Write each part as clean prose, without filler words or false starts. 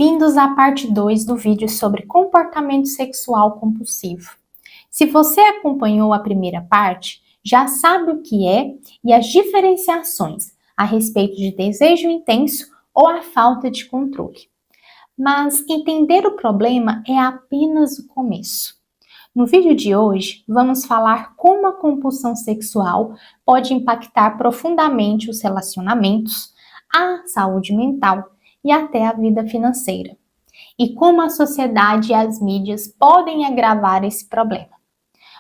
Bem-vindos à parte 2 do vídeo sobre comportamento sexual compulsivo. Se você acompanhou a primeira parte, já sabe o que é e as diferenciações a respeito de desejo intenso ou a falta de controle. Mas entender o problema é apenas o começo. No vídeo de hoje, vamos falar como a compulsão sexual pode impactar profundamente os relacionamentos, a saúde mental e até a vida financeira, e como a sociedade e as mídias podem agravar esse problema.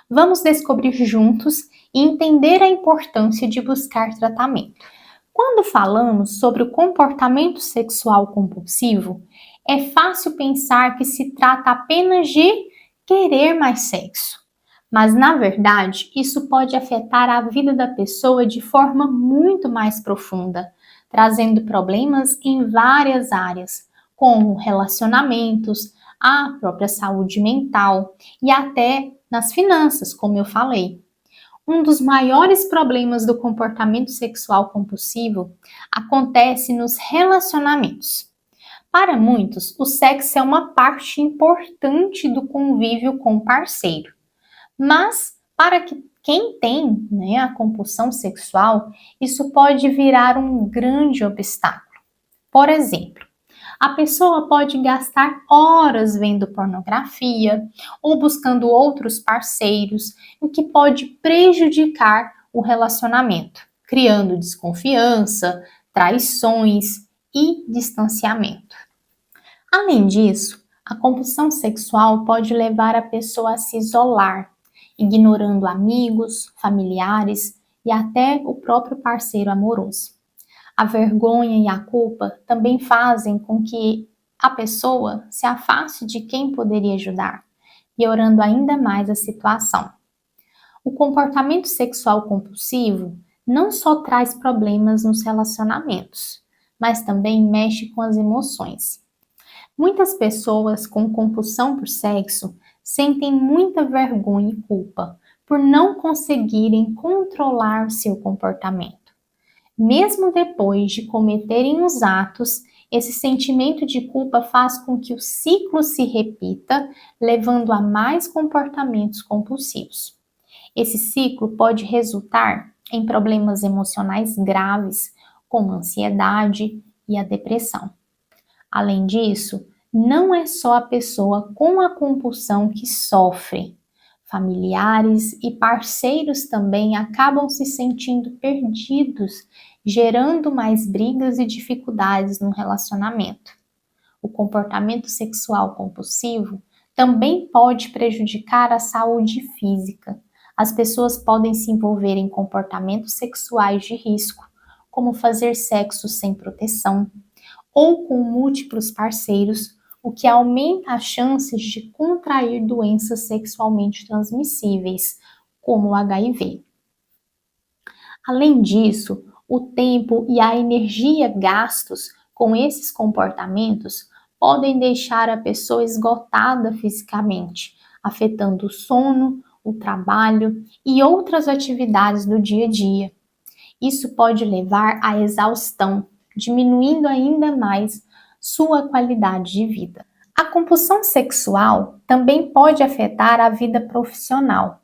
Vamos descobrir juntos e entender a importância de buscar tratamento. Quando falamos sobre o comportamento sexual compulsivo, é fácil pensar que se trata apenas de querer mais sexo. Mas, na verdade, isso pode afetar a vida da pessoa de forma muito mais profunda, trazendo problemas em várias áreas, como relacionamentos, a própria saúde mental e até nas finanças, como eu falei. Um dos maiores problemas do comportamento sexual compulsivo acontece nos relacionamentos. Para muitos, o sexo é uma parte importante do convívio com o parceiro. Mas, para quem tem a compulsão sexual, isso pode virar um grande obstáculo. Por exemplo, a pessoa pode gastar horas vendo pornografia ou buscando outros parceiros, o que pode prejudicar o relacionamento, criando desconfiança, traições e distanciamento. Além disso, a compulsão sexual pode levar a pessoa a se isolar, ignorando amigos, familiares e até o próprio parceiro amoroso. A vergonha e a culpa também fazem com que a pessoa se afaste de quem poderia ajudar, piorando ainda mais a situação. O comportamento sexual compulsivo não só traz problemas nos relacionamentos, mas também mexe com as emoções. Muitas pessoas com compulsão por sexo sentem muita vergonha e culpa por não conseguirem controlar seu comportamento. Mesmo depois de cometerem os atos, esse sentimento de culpa faz com que o ciclo se repita, levando a mais comportamentos compulsivos. Esse ciclo pode resultar em problemas emocionais graves, como a ansiedade e a depressão. Além disso, não é só a pessoa com a compulsão que sofre. Familiares e parceiros também acabam se sentindo perdidos, gerando mais brigas e dificuldades no relacionamento. O comportamento sexual compulsivo também pode prejudicar a saúde física. As pessoas podem se envolver em comportamentos sexuais de risco, como fazer sexo sem proteção, ou com múltiplos parceiros, o que aumenta as chances de contrair doenças sexualmente transmissíveis, como o HIV. Além disso, o tempo e a energia gastos com esses comportamentos podem deixar a pessoa esgotada fisicamente, afetando o sono, o trabalho e outras atividades do dia a dia. Isso pode levar à exaustão, diminuindo ainda mais sua qualidade de vida. A compulsão sexual também pode afetar a vida profissional.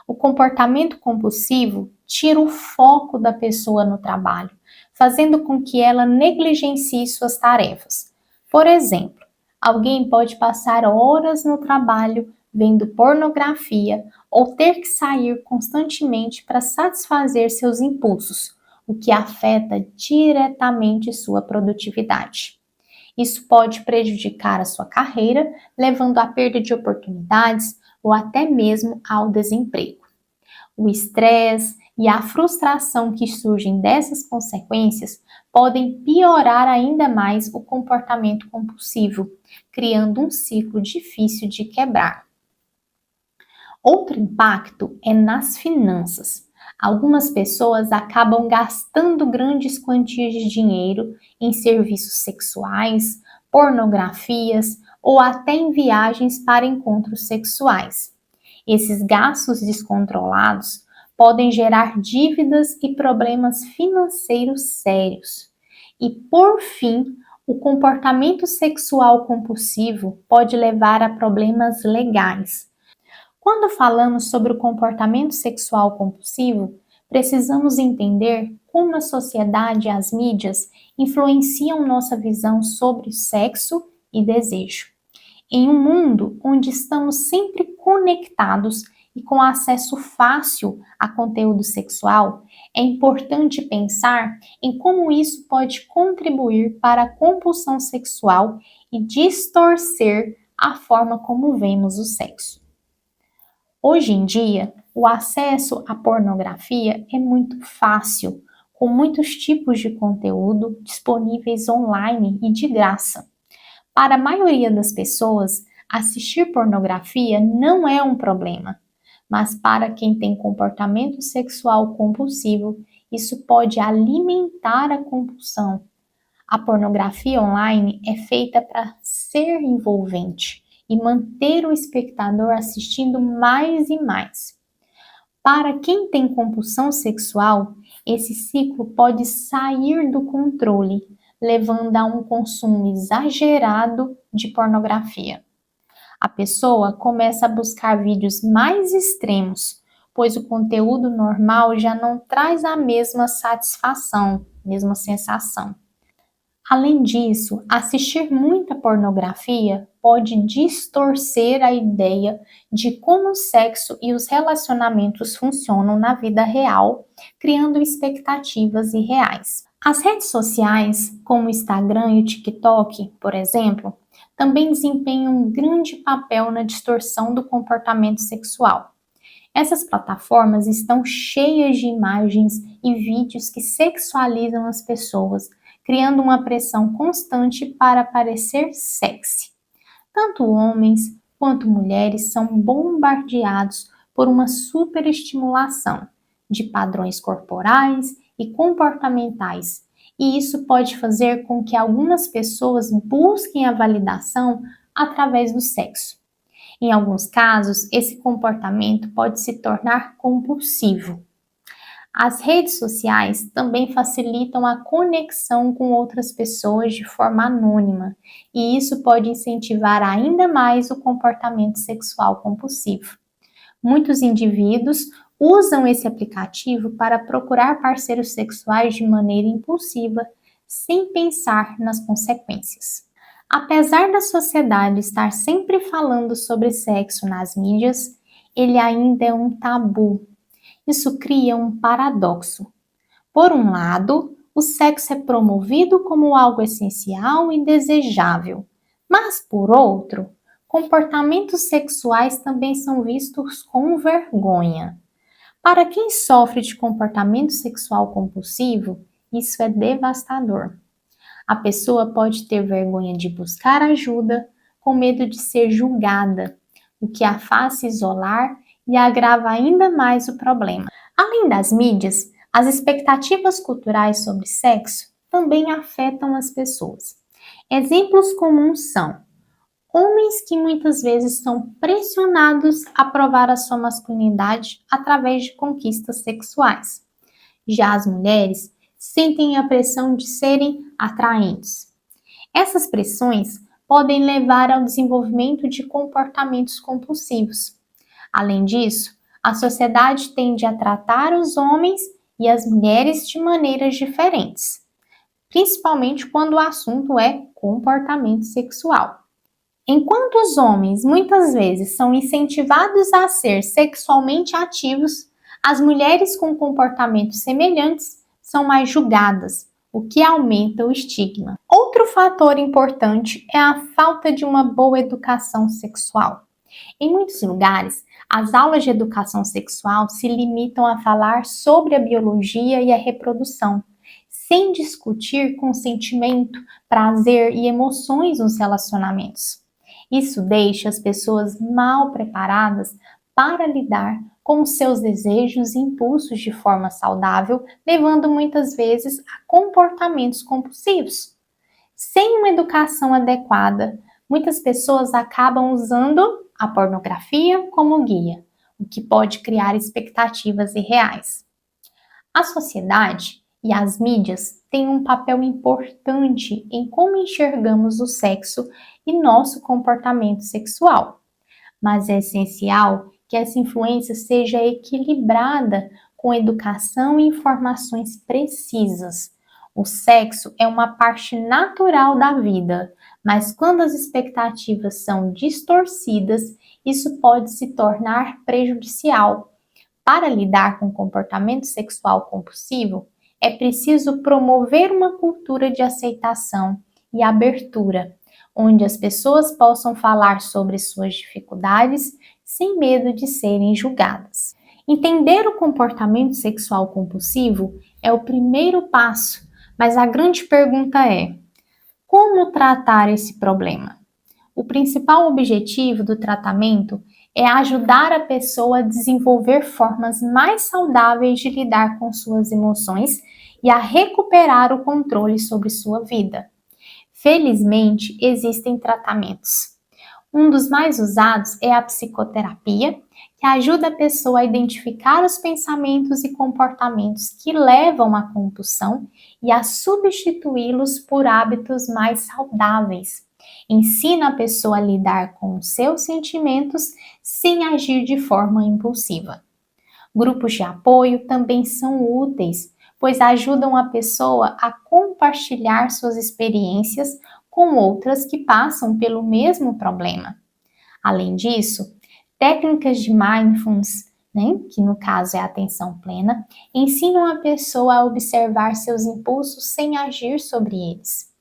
O comportamento compulsivo tira o foco da pessoa no trabalho, fazendo com que ela negligencie suas tarefas. Por exemplo, alguém pode passar horas no trabalho vendo pornografia ou ter que sair constantemente para satisfazer seus impulsos, o que afeta diretamente sua produtividade. Isso pode prejudicar a sua carreira, levando à perda de oportunidades ou até mesmo ao desemprego. O estresse e a frustração que surgem dessas consequências podem piorar ainda mais o comportamento compulsivo, criando um ciclo difícil de quebrar. Outro impacto é nas finanças. Algumas pessoas acabam gastando grandes quantias de dinheiro em serviços sexuais, pornografias ou até em viagens para encontros sexuais. Esses gastos descontrolados podem gerar dívidas e problemas financeiros sérios. E, por fim, O comportamento sexual compulsivo pode levar a problemas legais. Quando falamos sobre o comportamento sexual compulsivo, precisamos entender como a sociedade e as mídias influenciam nossa visão sobre sexo e desejo. Em um mundo onde estamos sempre conectados e com acesso fácil a conteúdo sexual, é importante pensar em como isso pode contribuir para a compulsão sexual e distorcer a forma como vemos o sexo. Hoje em dia, o acesso à pornografia é muito fácil, com muitos tipos de conteúdo disponíveis online e de graça. Para a maioria das pessoas, assistir pornografia não é um problema, mas para quem tem comportamento sexual compulsivo, isso pode alimentar a compulsão. A pornografia online é feita para ser envolvente e manter o espectador assistindo mais e mais. Para quem tem compulsão sexual, esse ciclo pode sair do controle, levando a um consumo exagerado de pornografia. A pessoa começa a buscar vídeos mais extremos, pois o conteúdo normal já não traz a mesma satisfação, mesma sensação. Além disso, assistir muita pornografia pode distorcer a ideia de como o sexo e os relacionamentos funcionam na vida real, criando expectativas irreais. As redes sociais, como o Instagram e o TikTok, por exemplo, também desempenham um grande papel na distorção do comportamento sexual. Essas plataformas estão cheias de imagens e vídeos que sexualizam as pessoas, criando uma pressão constante para parecer sexy. Tanto homens quanto mulheres são bombardeados por uma superestimulação de padrões corporais e comportamentais, e isso pode fazer com que algumas pessoas busquem a validação através do sexo. Em alguns casos, esse comportamento pode se tornar compulsivo. As redes sociais também facilitam a conexão com outras pessoas de forma anônima, e isso pode incentivar ainda mais o comportamento sexual compulsivo. Muitos indivíduos usam esse aplicativo para procurar parceiros sexuais de maneira impulsiva, sem pensar nas consequências. Apesar da sociedade estar sempre falando sobre sexo nas mídias, ele ainda é um tabu. Isso cria um paradoxo. Por um lado, o sexo é promovido como algo essencial e desejável, mas por outro, comportamentos sexuais também são vistos com vergonha. Para quem sofre de comportamento sexual compulsivo, isso é devastador. A pessoa pode ter vergonha de buscar ajuda, com medo de ser julgada, o que a faz se isolar e agrava ainda mais o problema. Além das mídias, as expectativas culturais sobre sexo também afetam as pessoas. Exemplos comuns são homens que muitas vezes são pressionados a provar a sua masculinidade através de conquistas sexuais. Já as mulheres sentem a pressão de serem atraentes. Essas pressões podem levar ao desenvolvimento de comportamentos compulsivos. Além disso, a sociedade tende a tratar os homens e as mulheres de maneiras diferentes, principalmente quando o assunto é comportamento sexual. Enquanto os homens muitas vezes são incentivados a ser sexualmente ativos, as mulheres com comportamentos semelhantes são mais julgadas, o que aumenta o estigma. Outro fator importante é a falta de uma boa educação sexual. Em muitos lugares, as aulas de educação sexual se limitam a falar sobre a biologia e a reprodução, sem discutir consentimento, prazer e emoções nos relacionamentos. Isso deixa as pessoas mal preparadas para lidar com seus desejos e impulsos de forma saudável, levando muitas vezes a comportamentos compulsivos. Sem uma educação adequada, muitas pessoas acabam usando a pornografia como guia, o que pode criar expectativas irreais. A sociedade E as mídias têm um papel importante em como enxergamos o sexo e nosso comportamento sexual. Mas é essencial que essa influência seja equilibrada com educação e informações precisas. O sexo é uma parte natural da vida, mas quando as expectativas são distorcidas, isso pode se tornar prejudicial. Para lidar com o comportamento sexual compulsivo, é preciso promover uma cultura de aceitação e abertura, onde as pessoas possam falar sobre suas dificuldades sem medo de serem julgadas. Entender o comportamento sexual compulsivo é o primeiro passo, mas a grande pergunta é: como tratar esse problema? O principal objetivo do tratamento é ajudar a pessoa a desenvolver formas mais saudáveis de lidar com suas emoções e a recuperar o controle sobre sua vida. Felizmente, existem tratamentos. Um dos mais usados é a psicoterapia, que ajuda a pessoa a identificar os pensamentos e comportamentos que levam à compulsão e a substituí-los por hábitos mais saudáveis. Ensina a pessoa a lidar com os seus sentimentos sem agir de forma impulsiva. Grupos de apoio também são úteis, pois ajudam a pessoa a compartilhar suas experiências com outras que passam pelo mesmo problema. Além disso, técnicas de mindfulness, que no caso é a atenção plena, ensinam a pessoa a observar seus impulsos sem agir sobre eles.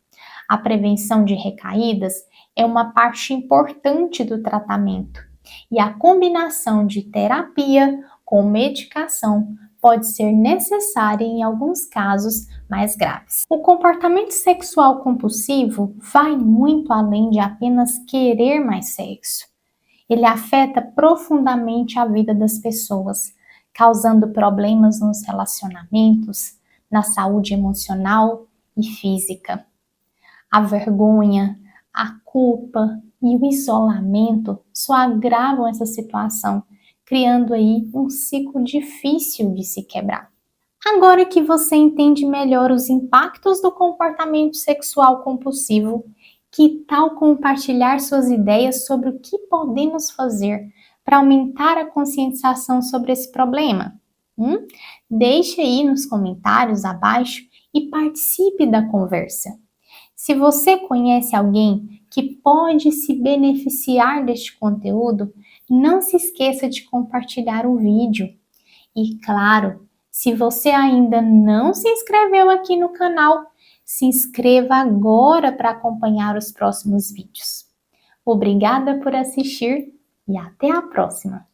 A prevenção de recaídas é uma parte importante do tratamento e a combinação de terapia com medicação pode ser necessária em alguns casos mais graves. O comportamento sexual compulsivo vai muito além de apenas querer mais sexo. Ele afeta profundamente a vida das pessoas, causando problemas nos relacionamentos, na saúde emocional e física. A vergonha, a culpa e o isolamento só agravam essa situação, criando aí um ciclo difícil de se quebrar. Agora que você entende melhor os impactos do comportamento sexual compulsivo, que tal compartilhar suas ideias sobre o que podemos fazer para aumentar a conscientização sobre esse problema? Deixe aí nos comentários abaixo e participe da conversa. Se você conhece alguém que pode se beneficiar deste conteúdo, não se esqueça de compartilhar o vídeo. E claro, se você ainda não se inscreveu aqui no canal, se inscreva agora para acompanhar os próximos vídeos. Obrigada por assistir e até a próxima!